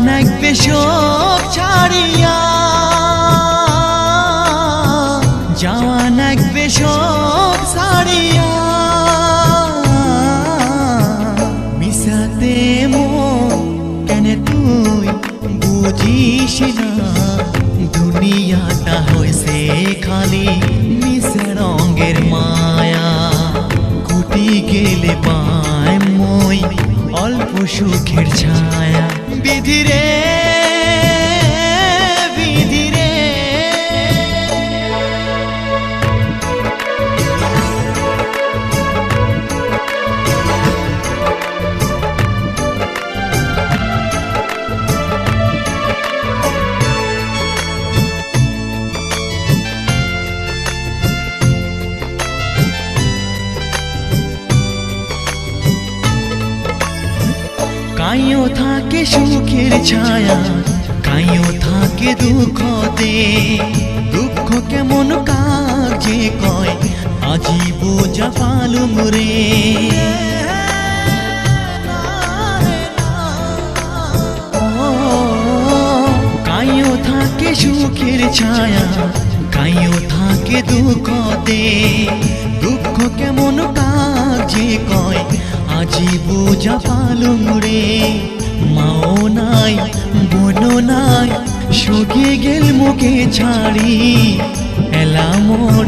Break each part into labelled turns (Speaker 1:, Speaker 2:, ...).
Speaker 1: নাগবে শোক ছাড়িয়া, যাওয়া নাগবে শোক ছাড়িয়া, মিশাতে মন কেন তুই বুঝিস না, দুনিয়াটা হয়েছে খালি মিশে রঙের মায়া। কুটি গেলে পায় মই অল্প সুখের ছায়া, বিধিরে বিধিরে। কাইও থাকে সুখের ছায়া, কাইও থাকে দুঃখতে, দুঃখ কেমন কাক যে কয় আজি বোঝা পালুম রে। কাইও থাকে সুখের ছায়া, কাইও থাকে দুঃখতে, দুঃখ কেমন কাক যে কয় আজি বোঝা পালুম রে। মাও নাই বোনও নাই সগে গেল মুখে ছাড়ি, এলা মোর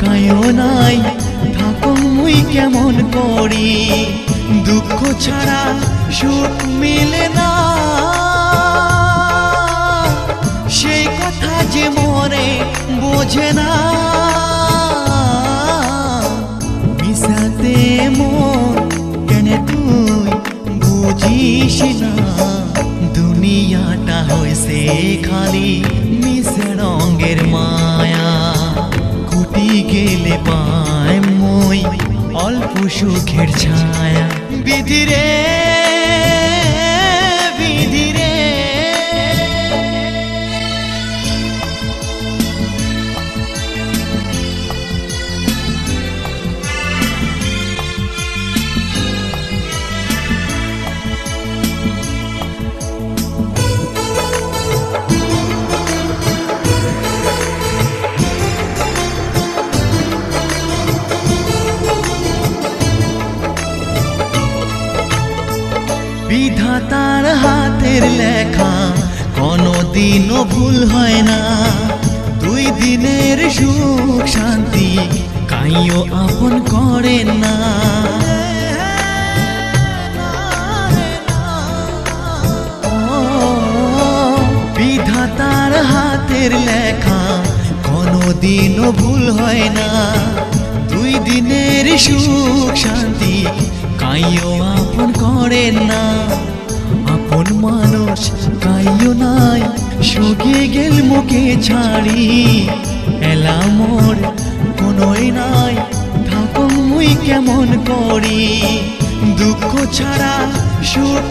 Speaker 1: কায়ও নাই থাকো মুই কেমন করি। দুঃখ ছাড়া সুখ মিলে না, সেই কথা যে মনে বোঝে না। মিশাতে মন কেন তুই বুঝিস না, দুনিয়াটা হয়েছে খালি মিশে রঙের মায়া। কুটি গেলে পায় মই অল্প সুখের ছায়া, বিধিরে বিধিরে। বিধাতার হাতের লেখা কোনো দিনও ভুল হয় না, দুই দিনের সুখ শান্তি কাইও আপন করে না। বিধাতার হাতের লেখা কোনো দিনও ভুল হয় না, দুই দিনের সুখ শান্তি কাইও আপন করে না। আপন মানুষ কাইও নাই সগে গেল মুখে ছাড়ি, এলা মোর কোনোই নাই থাকো মুই কেমন করি। দুঃখ ছাড়া সুখ